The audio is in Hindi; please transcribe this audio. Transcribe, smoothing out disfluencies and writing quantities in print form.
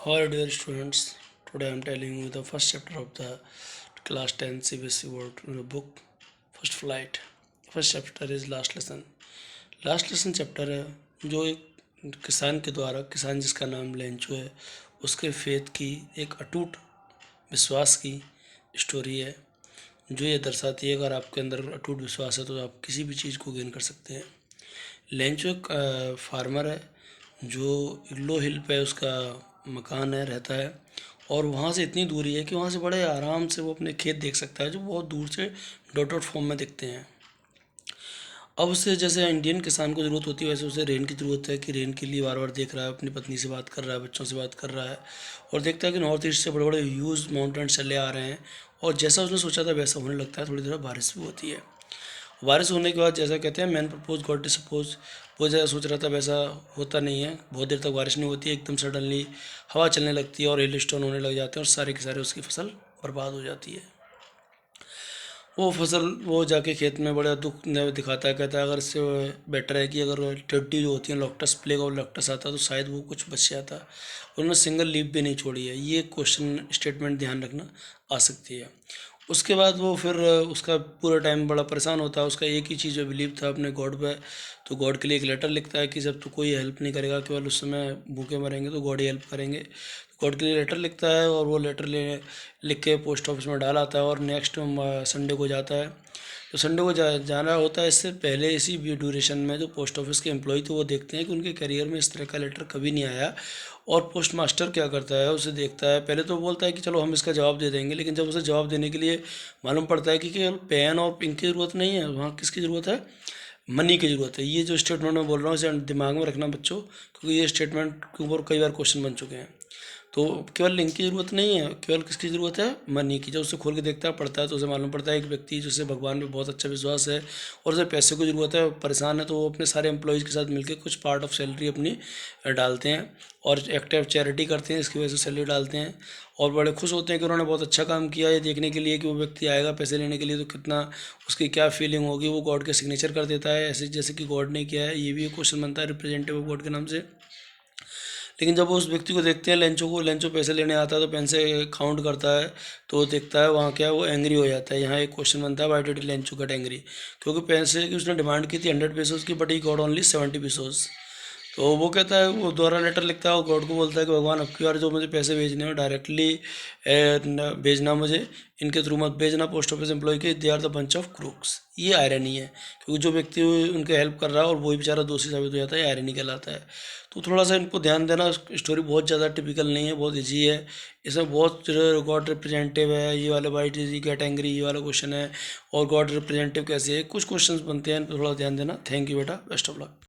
Hello dear students, today I am telling you the first chapter of the class 10 CBSE World book First Flight. First chapter is Last Lesson. Last lesson chapter है जो एक किसान के द्वारा, किसान जिसका नाम लेंचो है, उसके फेथ की एक अटूट विश्वास की स्टोरी है जो ये दर्शाती है अगर आपके अंदर अटूट विश्वास है तो आप किसी भी चीज़ को गेन कर सकते हैं। लेंचो एक फार्मर है जो इग्लो हिल पे उसका मकान है, रहता है, और वहाँ से इतनी दूरी है कि वहाँ से बड़े आराम से वो अपने खेत देख सकता है जो बहुत दूर से डॉट फॉर्म में दिखते हैं। अब उसे जैसे इंडियन किसान को ज़रूरत होती है वैसे उसे रेन की ज़रूरत है कि रेन के लिए बार बार देख रहा है, अपनी पत्नी से बात कर रहा है, बच्चों से बात कर रहा है, और देखता है कि नॉर्थ ईस्ट से बड़े बड़े ह्यूज माउंटेन्स चले आ रहे हैं, और जैसा उसने सोचा था वैसा होने लगता है। थोड़ी देर बारिश भी होती है। बारिश होने के बाद जैसा कहते हैं मैन प्रपोज गॉड सपोज, वो जैसा सोच रहा था वैसा होता नहीं है। बहुत देर तक बारिश नहीं होती है, एकदम सडनली हवा चलने लगती है और हेल स्टोन होने लग जाते हैं और सारे के सारे उसकी फसल बर्बाद हो जाती है। वो फसल वो जाके खेत में बड़ा दुख दिखाता है, कहता है अगर इससे बेटर है कि अगर टिड्डी जो होती है लॉक्टस प्लेग और लॉक्टस आता तो शायद वो कुछ बच जाता। उन्होंने सिंगल लीफ भी नहीं छोड़ी है। ये क्वेश्चन स्टेटमेंट ध्यान रखना आ सकती है। उसके बाद वो फिर उसका पूरा टाइम बड़ा परेशान होता है। उसका एक ही चीज़ जो बिलीव था अपने गॉड पे, तो गॉड के लिए एक लेटर लिखता है कि जब तो कोई हेल्प नहीं करेगा, केवल उस समय भूखे मरेंगे तो गॉड ही हेल्प करेंगे। गॉड के लिए लेटर लिखता है और वो लेटर लिख के पोस्ट ऑफिस में डाल आता है और नेक्स्ट संडे को जाता है। तो संडे को जाना होता है। इससे पहले इसी ड्यूरेशन में जो पोस्ट ऑफिस के एम्प्लॉय थे वो देखते हैं कि उनके करियर में इस तरह का लेटर कभी नहीं आया, और पोस्ट मास्टर क्या करता है उसे देखता है। पहले तो बोलता है कि चलो हम इसका जवाब दे देंगे, लेकिन जब उसे जवाब देने के लिए मालूम पड़ता है कि केवल पेन और इंक की ज़रूरत नहीं है, वहाँ किसकी ज़रूरत है, मनी की ज़रूरत है। ये जो स्टेटमेंट मैं बोल रहा हूँ इसे दिमाग में रखना बच्चों, क्योंकि ये स्टेटमेंट के ऊपर कई बार क्वेश्चन बन चुके हैं। तो केवल लिंक की ज़रूरत नहीं है, केवल किसकी ज़रूरत है, मनी की। जब उसे खोल के देखता है, पढ़ता है, तो उसे मालूम पड़ता है एक व्यक्ति जिसे भगवान पे बहुत अच्छा विश्वास है और उसे पैसे की ज़रूरत है, परेशान है, तो वो अपने सारे एम्प्लॉयज़ के साथ मिलकर कुछ पार्ट ऑफ सैलरी अपनी डालते हैं और एक्टिव चैरिटी करते हैं। इसकी वजह से सैलरी डालते हैं और बड़े खुश होते हैं कि उन्होंने बहुत अच्छा काम किया। ये देखने के लिए कि वो व्यक्ति आएगा पैसे लेने के लिए तो कितना उसकी क्या फीलिंग होगी। वो गॉड के सिग्नेचर कर देता है ऐसे जैसे कि गॉड ने किया है। ये भी एक क्वेश्चन बनता है रिप्रेजेंटेटिव ऑफ गॉड के नाम से। लेकिन जब वो उस व्यक्ति को देखते हैं लेंचो को, लेंचो पैसे लेने आता है तो पेन से काउंट करता है, तो वो देखता है वहाँ क्या है, वो एंग्री हो जाता है। यहाँ एक क्वेश्चन बनता है why did Lencho get angry, क्योंकि पैसे की उसने डिमांड की थी 100 पेसोज की, बट ही गॉट ओनली 70 पेसोज। तो वो कहता है, वो दोबारा लेटर लिखता है और गॉड को बोलता है कि भगवान अब की बार जो मुझे पैसे भेजने हो डायरेक्टली भेजना, मुझे इनके थ्रू मत भेजना पोस्ट ऑफिस एम्प्लॉय के, they are the bunch of crooks. ये आयरनी है, क्योंकि जो व्यक्ति उनके हेल्प कर रहा है और वही बेचारा दोषी साबित हो जाता है, आयरनी कहलाता है। तो थोड़ा सा इनको ध्यान देना। स्टोरी बहुत ज़्यादा टिपिकल नहीं है, बहुत ईजी है। इसमें बहुत गॉड रिप्रेजेंटेटिव है, ये वाला why did he get angry ये वाला क्वेश्चन है, और गॉड रिप्रेजेंटेटिव कैसे है, कुछ क्वेश्चंस बनते हैं, थोड़ा ध्यान देना। थैंक यू बेटा, बेस्ट ऑफ लक।